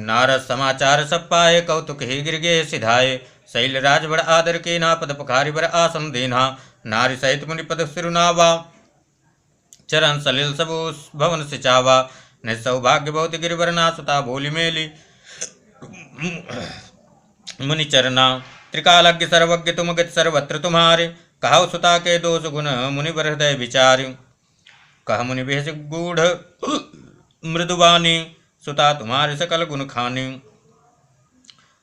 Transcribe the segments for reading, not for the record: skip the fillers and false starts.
नारद समाचार सब पाए, कौतुक ही गिरगे सिधाए। शैल राज बड़ आदर के ना, पद पखारी बर आसन देना। नारी सहित मुनि पद सिरुनावा, चरण सलिल सब भवन सिचावा। निसौभाग्य बहुत गिरिवर ना, सुता बोली मेली मुनि चरना। त्रिकालज्ञ सर्वज्ञ तुम गति सर्वत्र तुम्हारे, कहो सुता के दोष गुण मुनि बर हृदय विचार। कह मुनि बेहस गूढ़ मृदुबानी, सुता तुम्हारे सकल गुण खानी।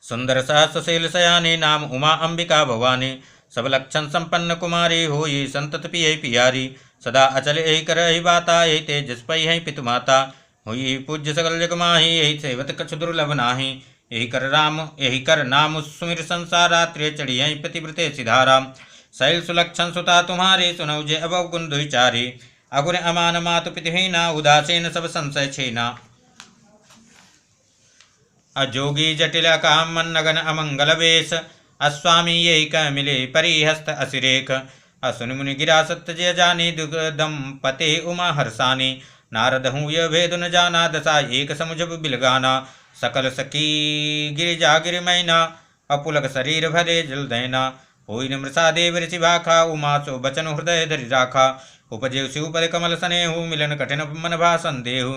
सुंदर सहस्रशील सयानी, नाम उमा अंबिका भवानी। सब लक्षण संपन्न कुमारी, होई संतत पिय पियारी। सदा अचल यही कर यही बाता, यही तेजस पै है पितु माता। हुई पूज्य सकल जग माही, यही सेवत कछु दुर्लभ नाही। यही कर नाम सुमिर संसारा, त्रिय चढ़ी यही पतिव्रते सिधारा। शैल सुलक्षण सुता तुम्हारी, सुनौ जे अभव गुण दुचारी। अगुण अमान मातु पितहीना, उदासीन सब संशय छीना। अजोगी जटिल काम मन नगन अमंगल वेश, अस्वामी यही कह मिले परिहस्त असिरेख। असुन मुनि गिरा सत्य जय जानी, दंपते उमा हर्षानी। नारद हूँ यह भेद न जाना, दशा एक समुझब बिलगाना। सकल सकी गिरिजा गिरिमैना, अपुलक शरीर भरे जल दैना। होई न मृषा देव ऋषि भाखा, उमा सो बचन हृदय धरि राखा। उपजे शिवपद कमल सनेहु, मिलन कठिन मन भा संदेहु।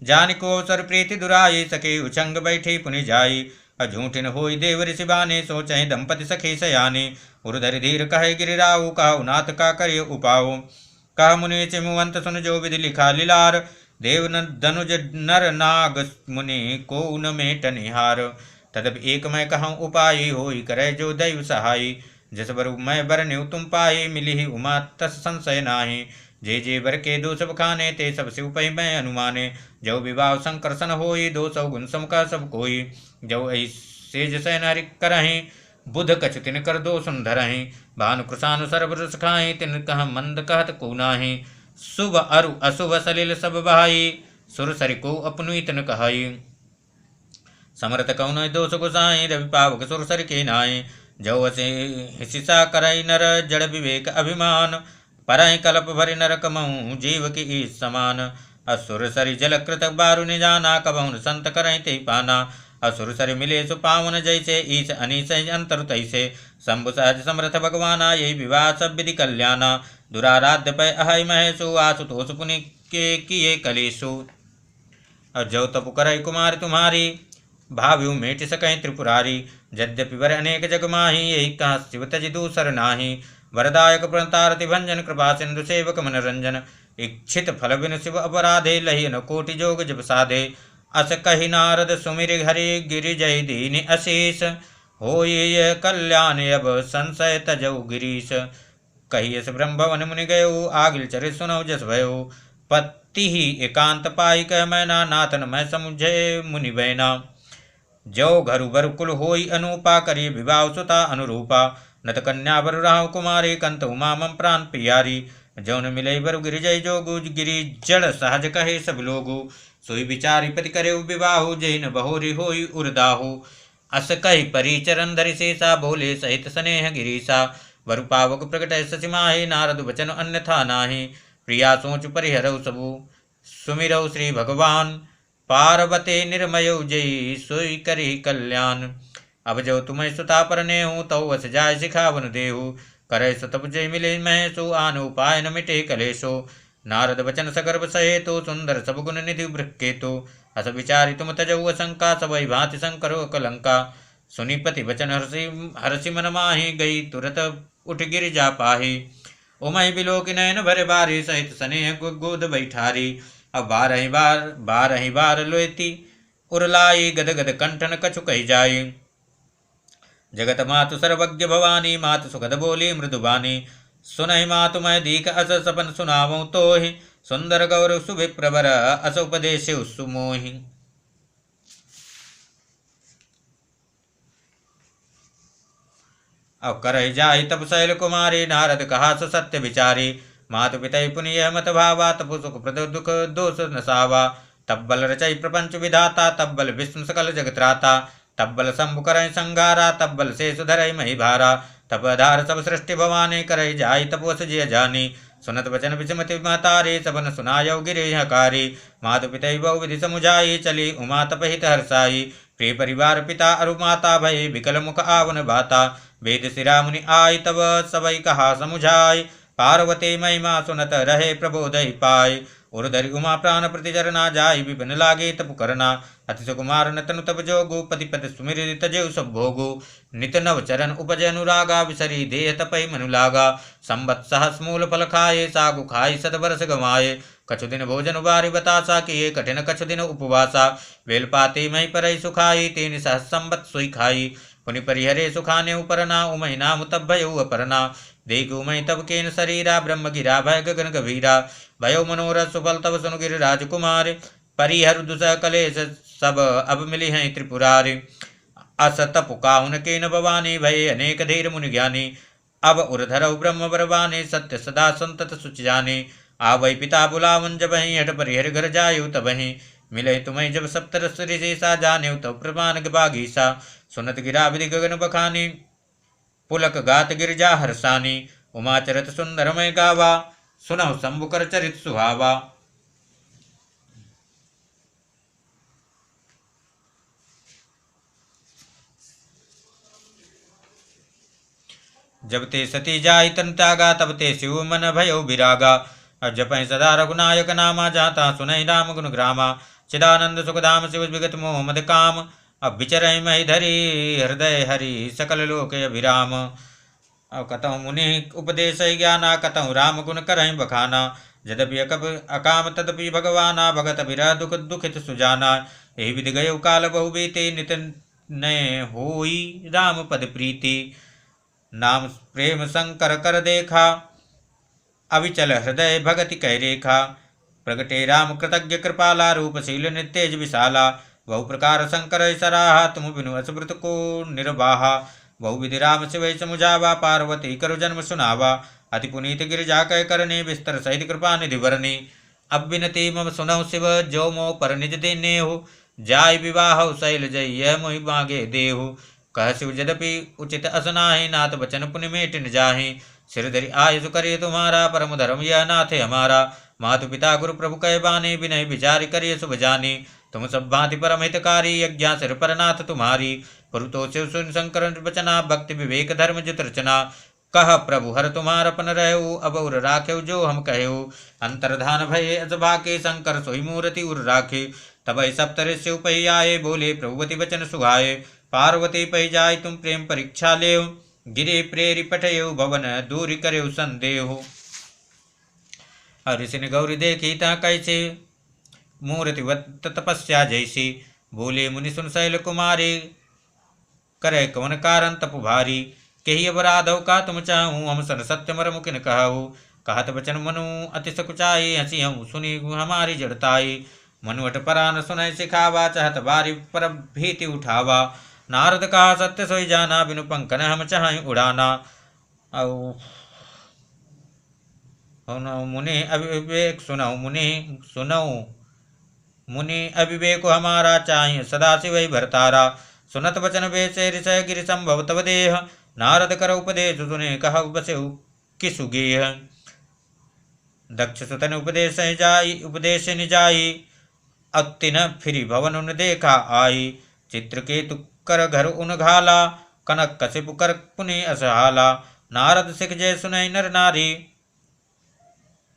जानिको अवसर प्रीति दुराई, सके उछंग बैठी पुनि जाई। अझूठिन होई देव ऋषि बाने, सोचहि दंपति सखी सयानी। उर्धरि धीर कहे गिरिराऊ, कहु नाथ का करिय उपाऊ। कह मुनि चिमुवंत सुन जो विधि लिखा लीलार। देव धनुज नर नाग मुनि को न मेट निहार। तदपि एक मैं कहूँ उपाय, होई करे जो दैव सहाई। जिस बर मैं बरन्यु तुम पाई, मिली ही उमा तस संशय नाही। जे बर के दो सब खाने, ते सब शिव पै मैं अनुमाने। जो विवाह संकर्षण होई, दो सौ गुण समका सब कोई। जो सेज सैन हरि करहीं, बुध कछु तिन कर दो सुंधरहीं। भानु कृषानु सर्वरस खाई, तिन कह मंद कहत को नाही। शुभ अरु अशुभ सलिल सब बहाई, सुर सरि को अपनुई तिन कहाई। समर्थ कौन दोष गुसाई, रवि पावक सुर सरि के नाई। जो असे हिसिसा करई नर, जड़ विवेक अभिमान। परहि कल्प भरि नर कमऊँ, जीव की ईस समान। असुर सरि जल कृत बारु निजाना, कबहुन संत करहि ते पाना। असुर सरि मिले सुपावन जैसे, ईश अनीस अंतर तैसे। शंभु सहज समर्थ भगवाना, यही विवाह सब विधि कल्याणा। दुराराध्य पै अहै महेशु, आशुतोष पुनि के किए कलेशु। जो तपु करई कुमार तुम्हारी, भाव्यु मेटि सकहि त्रिपुरारी। यद्यपि वर अनेक जग माही, यही कहा शिव तजि दूसर नाही। वरदायक प्रणतारति भंजन, कृपा सिंधु सेवक मनरंजन। इच्छित फल बिनु शिव अपराधे, लहि न कोटि जोग जप साधे। अस कहि नारद सुमिर हरि, गिरि जय दीन अशेष। होय यह कल्याण अब संशय तजौ गिरीश। कहियस ब्रह्म भवन मुनि गयो, आगिल चरित सुनौ जस भयो। पति ही एकांत पाई कह मैना, नाथन मैं समुझे मुनि बैना। जो घरु बर कुल होई अनुपा, करिय विवाह सुता अनुरूपा। नत कन्या बर राहु कुमारी, कंत उमा मम प्राण प्रियारी। जौन मिले बरु गिरिजय जोगु, गिरि जड़ सहज कहे सब लोगु। सोई विचारी पति करे विवाहु, जय न बहोरी होई उर्दाहु। अस कही परी चरण धरि शेषा, बोले सहित स्नेह गिरीसा। वरु पावक प्रकट शशि माहि, नारद वचन अन्यथा नाही। प्रिया सोच परिहरौ सबु, सुमिरौ श्री भगवान। पार्वते निर्मयौ जयी, सोई करी कल्याण। अब जो तुम्हें सुता परने हूँ, तौ वस जाय सिखावन देहु। करे सुतप जय मिले महेशु, आन उपाय न मिटे कलेशो। नारद वचन सगर्भ सहेतु, सुंदर सब गुण निधि बृक्केतु। अस विचारि तुम तजौ असंका, सबई भांति संकरो कलंका। सुनि पति वचन हर्षि मन माहि, गई तुरत उठ गिरिजा पाहि। उमहि बिलोकि नयन भरे बारी, सहित स्नेह गोद बैठारी। अब बारहि बार लोएती, उरलाई गद गद कंठन कछु कही जाई। जगत मातु सर्वज्ञ भवानी, मातु सुखद बोली मृदुबानी। सुनहि मातु मैं दीक अस सपन सुनावऊँ तोहि। सुंदर गौर सुविप्रवर, अस उपदेश सुमोहि। अब करहि जाहि तब शैल कुमारी, नारद कहा सो सत्य विचारी। मातु पितै पुनि यह मत भावा, तपु सुख प्रद दुख दोष नसावा। तब्बल रचै प्रपंच विधाता, तब्बल विष्णु सकल जगत त्राता। तब्बल शंभु करहि संघारा, तब्बल शेष धरहि मही भारा। तब आधार सब सृष्टि भवानी, करहि जाहि तपवस जिय जानी। सुनत वचन विषमति महतारे सबन सुनायौ गिरे हकारी मातु पितै बहु विधि समुझाई चली उमा तपहित हर्षाई प्रिय परिवार पिता अरु माता भय विकल मुख आवन बाता वेद सिरा मुनि आय तब सबई कहा समुझाय पार्वती महिमा सुनत रहे प्रबोधय पाय उर्धरि उमा प्राण प्रतिजर ना जाय विपिन लागे तप करना अति सुकुमार नतनु तप जोगु पति पति सुमिर तजेउ सब भोगु नित नव चरण उपज अनुरागा विसरी देह तपहि मनु लागा संबत सहस मूल फल खाए सागु खाई सत बरस गवाए कछु दिन भोजन बारी बतासा किए कठिन कछु दिन उपवासा वेल पाते मई परई सुखाई तीन सहस संबत सोई खाई पुनि परिहरे सुखाने उपरना उमय नाम तब भयउ अपरना देख उमय तब केन शरीरा ब्रह्म गिरा भय गगन गभीरा भयो मनोरथ सुफल तब सुनु गिर राजकुमार परिहर दुसह कलेश सब अब मिली हैं त्रिपुरारी असत पुकाहुन केन भवानी भय अनेक धीर मुनि ज्ञानी अब उर्धरौ ब्रह्म बरवाने सत्य सदा संतत सुच जाने आवै पिता बुलावन जब ही हट परिहर घर जायु तबहि मिले तुम्हें जब सप्तरस ऋषि सा जाने तब प्रमाण बागीसा सुनत गिरा विधि गगन बखानी पुलक गात गिरजा हर्षानी उमाचरत सुंदरमय गावा सुनौ शंभुकर चरित सुहावा। जब ते सती जाय तन त्यागा तब ते शिव मन भयो विरागा जपै सदा रघुनायक नामा जाता सुनई राम गुण ग्रामा चिदानंद सुखधाम शिव विगत मोह मद काम अब विचरय मही धरी हृदय हरि सकल लोक अभिराम। अब कतहु मुनि उपदेश ज्ञाना कतहु राम गुण करहि बखाना यद्यपि अकाम तदपि भगवाना भगत विरह दुख दुखित सुजाना यही विधि गय काल बहु बीते नित नय होई राम पद प्रीति नाम प्रेम शंकर कर देखा अविचल हृदय भगति कह रेखा प्रगटे राम कृतज्ञ कृपाला रूपशील नितेज विशाला बहु प्रकार शंकर सराहा तुम बिनु असमृत को निर्वाहा बहु विधि राम शिव समुझावा पार्वती करु जन्म सुनावा अति पुनीत गिरिजा कह करने बिस्तर सहित कृपा निधि वरनी अब विनती मम सुनौ शिव जो मो पर निज देने हो जाय विवाह शैल जय यह मोहि मांगे देहु कह शिव यद्यपि उचित असनाहि नाथ बचन पुण्य मेट न जाहि सिर धरि आयुष करिए तुम्हारा परम धर्म यह नाथ हमारा मातु पिता गुरु प्रभु कह बाने विनय विचार करिए शुभ जानी तुम सब भांति परम हितकारी यज्ञा सिर पर नाथ तुम्हारी पुरुतो शिव सुन शंकर बचना भक्ति विवेक धर्म जित रचना कह प्रभु हर तुम्हार अपन रहु अब उर राखे जो हम कहु अंतर्धान भय अजबा के शंकर सोई मूर्ति उर राखे तब सप्तऋषि पही आए बोले प्रभुवती वचन सुहाए पार्वती पही जाय तुम प्रेम परीक्षा लेव गिरे प्रेरि पठयु भवन दूरी करयु संदेह। ऋषि ने गौरी देखी ता कैसे मूर्तिवत तपस्या जैसी बोले मुनि सुन शैल कुमारी करे कवन कारण तप भारी कही अपराधव का तुम चाहूँ हम सन सत्य मर मुकिन कहू कहत बचन मनु अति सकुचाई हसी हम सुनी हमारी जड़ताई मनुवट परान सुनय सिखावा चाहत बारी पर भीति उठावा नारद कहा सत्य सोई जाना बिनु पंकन हम चाहें उड़ाना। मुनि अविवेक सुनऊ मुनि अविवेक हमारा चाहिए सदा शिव भरतारा सुनत वचन बेसे ऋषय गिरि संभव तव देह नारद कर उपदेश सुने कह बसे किसु गेह दक्ष सुतन उपदेश निजाई अति न फिरी भवन उन देखा आई चित्रकेतु कर घर उन घाला कनक कसिप कर पुनि असहाला नारद सिख जय सुनय नर नारी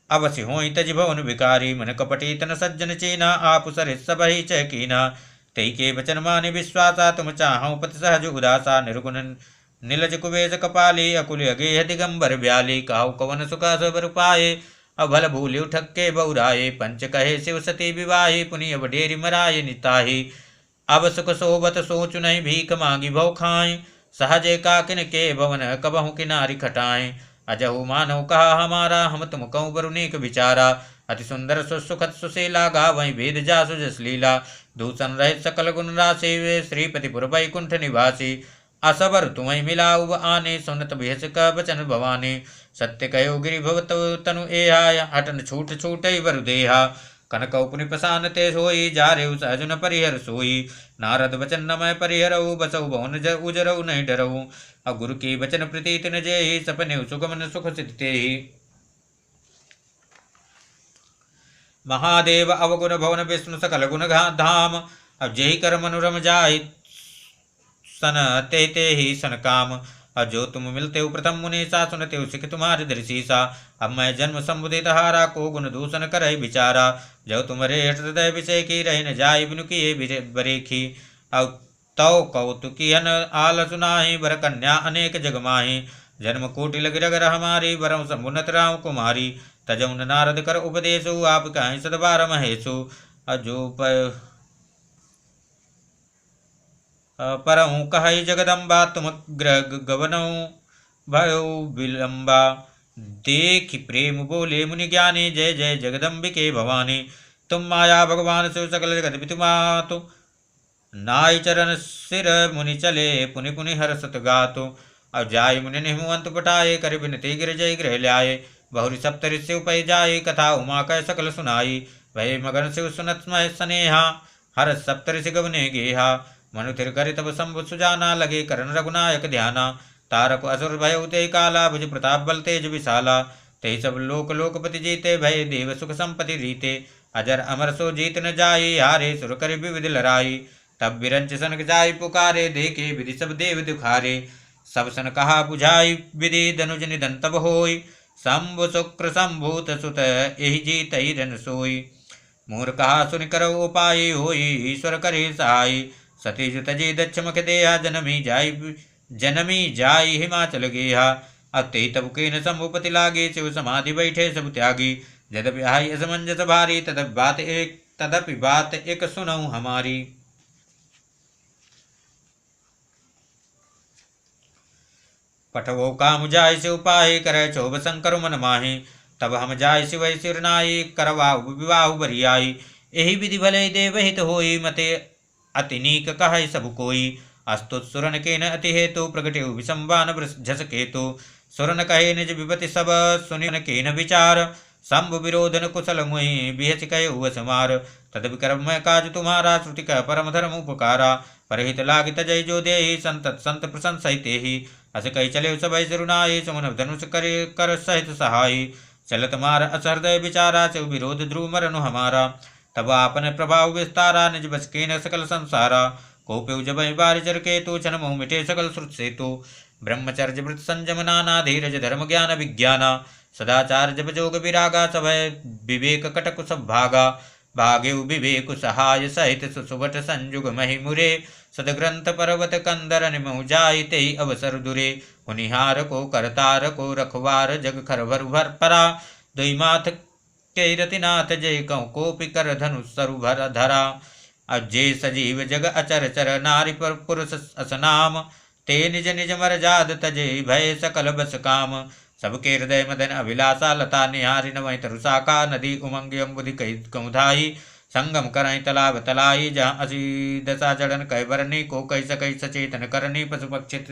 अवश्य होई तज भवन विकारी मन कपटी तन सज्जन चीना आप सर सबहि चकीना तई के वचन माने विश्वासा तुम चाहौ पति सहज उदासा निर्गुण नीलज कुवेश कपाली अकुल अगेह दिगंबर ब्याली काहु कवन सुख सबर पाए अभल भूल ठक्के बहुराए पंच कहे शिव सती विवाही पुनि अब डेरी मराए निताही अब सुख सोबत सोच नहीं भीख मांगी भव खाए सहजे काकिन के भवन कबहु किनारी खटाएं अजहु मानव कहा हमारा हम तुम कहूँ बरुनेक विचारा अति सुंदर सुसुखत सुशीला गा वही भेद जासु जस लीला दूषण रहित सकल गुण राशि वे श्रीपति पुर वैकुंठ निवासी असबर तुम्हें मिला उब आने सुनत भेष का बचन भवानी सत्य कहो गिरि भवत तनु एहाय हटन छूट छूट वर देहा कनक उपनि पसान ते सोई जा रे सहजुन परिहर सोई नारद वचन नमय परिहरऊ बसऊ भवन उजरऊ नहीं डरऊ अब गुरु की वचन प्रीति न जेहि सपने सुगमन सुख सिद्धि महादेव अवगुण भवन विष्णु सकल गुण धाम। अब जेहि कर मनोरम जाय सन ते ही सन काम। और जो तुम मिलते हो प्रथम मुनीसा सुनते हो सिख तुम्हारे दृशीसा। अब मैं जन्म संबुदित हारा को गुण दूषण कर विचारा। जो तुम्हारे हृदय विषय की रह न जाय बिनु किए बरेखी। अब तौ कौतुकियन आल सुनाहि बर कन्या अनेक जग माहि। जन्म कोटि लग रगर हमारी बरम संबुनत राम कुमारी। तजौन नारद कर उपदेशु आप कहीं सदबार महेशु। अजो परहु कहई जगदम्बा तुम ग्रह गवनौ भयो विलंबा। देखि प्रेम बोले मुनि ज्ञानी जय जय जगदम्बिके भवानी। तुम माया भगवान शिव सकल जगत पितु मातु। नाई चरण सिर मुनि चले पुनि पुनि हर्षत गातु। अब जाय मुनि निहुअंत पटाए कर बिनती गिर जय गृह ल्याए। बहुरी सप्तरि शिव पै जाय कथा उमा कह सकल सुनाई। भय मगन शिव सुनत मह स्नेहा हर सप्तरि गवने गेहा। मनुथिर कर तब शंभु सुजाना लगे करण रघुनायक ध्याना। तारक असुर भय उते काला भुज प्रताप बल तेज विशाला। ते सब लोक लोकपति जीते भय देव सुख संपत्ति रीते। अजर अमर सो जीत न जाये हारे सुर कर विविध लड़ाई। तब बिरंच सनक जाय पुकारे देखे विधि सब देव दुखारे। सब सन कहा बुझाई विधि धनुज निधन तब होय। शंभु शुक्र संभूत सुत एहि जीत रन सोई। मूर कहा सुन कर उपाय होई ईश्वर करे सहाय। सतीज तजे दक्ष मुख देहा जनमी जाय हिमाचल गेहा। अते तब के न शंभुपति लागे शिव समाधि बैठे सब त्यागी। यद्यपि आई असमंजस भारी तदपि बात एक सुनऊ हमारी। पठवो काम जाय शिव पाहि करे चोभ शंकर मन माहि। तब हम जाय शिव सिर नाई करवा विवाह बरियाई। यही विधि भले देव हित होई मते अति नीक कह सब कोई। अस्तुत सुरन के न अति हेतु प्रगटे विसंवान झस केतु। सुरन कहे निज विपति सब सुनिन के न विचार। शंभु विरोधन कुशल मुहि बिहच कहे हुआ समार। तदपि कर्म में काज तुम्हारा श्रुति कह परम धर्म उपकारा। परहित लागित जय जो दे संत संत प्रशंसित ही। अस कही चले सब सिरुनाई सुमन धनुष कर सहित सहाय। चलत मार असहृदय विचारा से विरोध ध्रुव मरनु हमारा। तब आपन प्रभाव विस्तारा निज बस के न सकल संसारा। कोप्यु जब बारिचर केतु छन मोह मिटे सकल श्रुत सेतु। ब्रह्मचर्य व्रत संयम नाना धीरज धर्म ज्ञान विज्ञाना। सदाचार जब जोग विरागा सभय विवेक कटक सब भागा। भागे विवेक सहाय सहित सुसुभट संजुग महि मुरे। सदग्रंथ पर्वत कंदर निमहु जाय तेहि अवसर दुरे। हुनिहार को करतार को रखवार जग खरभर भर परा। दुई माथ के रतिनाथ जय कौ कोपि कर धनुष सरु भर धरा। अजय सजीव जग अचर चर नारी पर पुरुष असनाम। ते निज निज मर जाद तजे भय सकल बस काम। सबके हृदय मदन अभिलाषा लता निहारी नवै तरुषाका। नदी उमंग अम्बुधि कौधाई संगम करई तालाब तलाई। जहाँ असी दशा जड़न कह बरनी को कही सकई सचेतन करनी। पशु पक्षित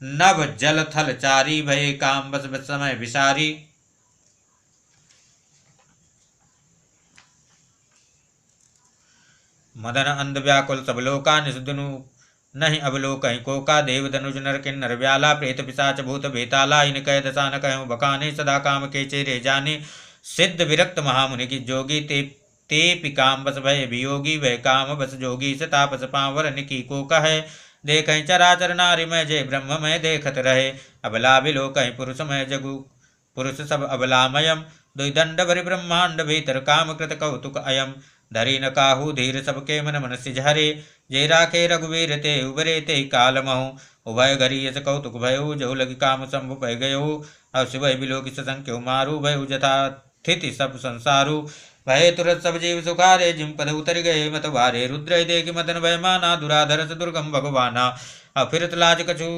नभ जल थल चारी भय काम बस बस समय विसारी। मदन अंध व्याकुल सब लोका निसुदनु नहीं अवलोक को का। देव धनुज नर किन्नर व्याला प्रेत पिशाच भूत बेताला। इन कह दशा न कहूँ बकाने सदा काम के चेरे जाने। सिद्ध विरक्त महामुनि की जोगी ते पिकाम बस भय वियोगी। वह काम बस जोगी से तापस पावर निकी को कहे। देख चराचर नारी में जय ब्रह्म में देखत रहे। अबला बिलोक पुरुष में जगु पुरुष सब अबलामयम। दुई दंड भरि ब्रह्मांड भीतर काम कृत कौतुक अयम। धरी न काहू धीर सबके मन मन सिझरे। जे राखे रघुवीर ते उबरे ते काल महु। उभय घरी यस कौतुक भयो जो लगी काम शंभु पै गयो। अब शिव बिलोक संख्यो मारू भय जथा स्थिति सब संसारू। भय तुरत सब जीव सुखारे जिम पद उतर गए मत वारे। रुद्र देखि मदन भय माना दुराधर दुर्गम भगवाना। अब फिरत लाज कछु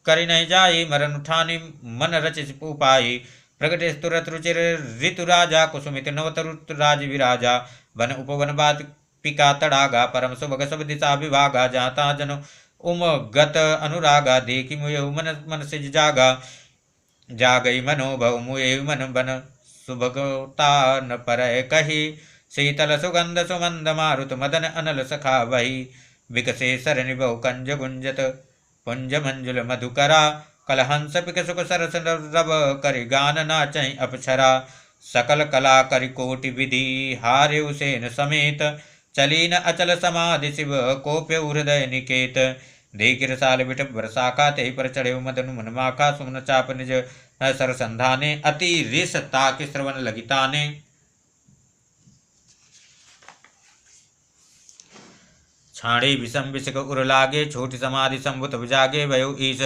करि नहीं जाई मरण उठानी मन रचिस उपाई। प्रगटे तुरत रुचिर ऋतु राजा कुसुमित नवतरुत राज विराजा। वन उपवन बात पिका तड़ागा परम सुभग सब दिशा विभागा। जाता जन उम गत अनुरागा देखी मुय मन मन से जागा। जागई मनोभव मुए मन बन सुभगता न पर कही। शीतल सुगंध सुमंद मारुत मदन अनल सखा वही। विकसे सरनि बहु कंज गुंजत पुंज मंजुल मधुकरा। कलहंस पिक सुख सरस रव करि गान नाचई अपछरा। सकल कला करि कोटि विधि हार्यु सेन समेत चली न अचल समाधि शिव कोप्य हृदय निकेत देख रसाल बिटप बरसाखा ते पर चढ़े मदन मन माखा सुमन चाप निज सर संधाने अति रिस ताक श्रवण लगिताने छाड़ी विषम विषक उर लागे छोटी समाधि संभुत विजागे भयो ईश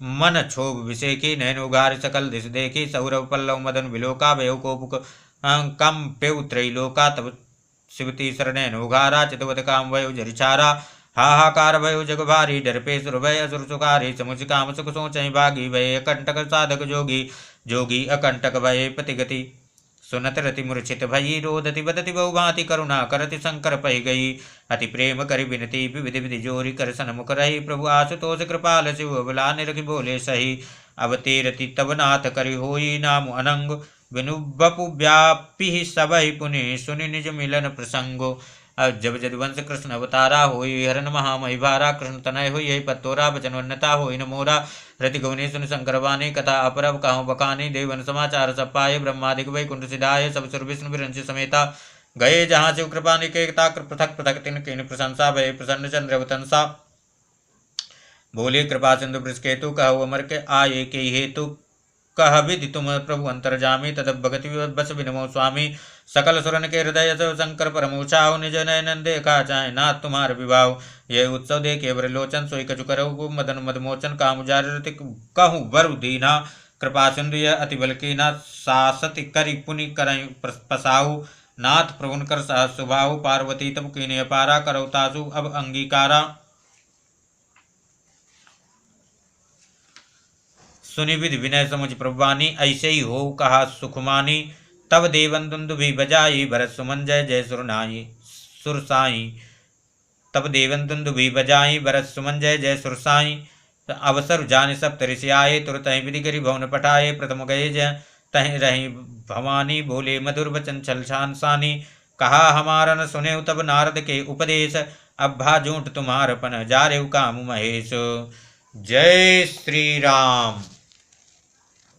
मन क्षोभ विषेकी नैन उगार सकल दिश देखी सौरभ पल्लव मदन विलोका भयो कोपुक कम पेउ त्रैलोका तब शिवती शरणैन उगारा चितवत काम भयो जरिछारा हाहाकार भयो जग भारी डर पे सुर भय असुर सुखारी समुच काम सुख सोचहि भागी भय अकंटक साधक जोगी जोगी अकंटक भय पतिगति सुनत रति मूर्छित भई रोदति बदति बहुभांति करुणा करति शंकर पहि गई अति प्रेम करि विनती विधि विधि जोरी कर सनमुख रही प्रभु आशुतोष कृपाल शिव बला निरखि बोले सही अवतेरति तब नाथ करि होई नाम अनंग बिनु बपु व्यापि सबहि पुनि सुनि निज मिलन प्रसंगो जब जदुवंश कृष्ण अवतारा होई हरन महामहि भारा कृष्ण तनय होई यही पत्तोरा बचन वन्यता होई न मोरा रति गौनी सुन शंकर वाणी कथा अपरव काहु बकानी देवन समाचार सब पाए ब्रह्मादिक वैकुंठ सिधाय सब सुर विष्णु विरंची समेता गए जहाँ शिव कृपा निकेता पृथक पृथक तिन किन प्रशंसा भय प्रसन्न चंद्रवतंसा बोले कृपा सिंधु बृषकेतु कहु अमर के आये के हेतु कह विधि तुम प्रभु अंतर्जामी तदब भगति बस विनमो स्वामी सकल सुरन के हृदय शंकर परमोचाओ निज नयन देखा चाहे नाथ तुम्हार विवाह यह उत्सव देखे वर लोचन सोई कछु करहु मदन मदमोचन कामुजार कहूँ वर दीना कृपा सिंधु यह अति बल कीना सासति करि पुनि कर पसाहु नाथ प्रभुन कर सह सुभाहु पार्वती तब कीने अपारा करौ तासु अब अंगीकारा सुनि विधि विनय समुझ प्रभुवानी ऐसे ही हो कहा सुखमानी तब देवन दुंदुभि बजाई भरत सुमन जय जय सुरनाई सुरसाई तब देवन दुंदुभि बजाई भरत सुमन जय जय सुरसाई अवसर जाने सब तरिसि आए तुरत विधि करी भवन पठाए प्रथम गए जय तह रही भवानी बोले मधुर वचन छल छान सानी कहा हमारा न सुने तब नारद के उपदेश अब भा झूठ तुम्हार पन जारे काम महेश। जय श्री राम।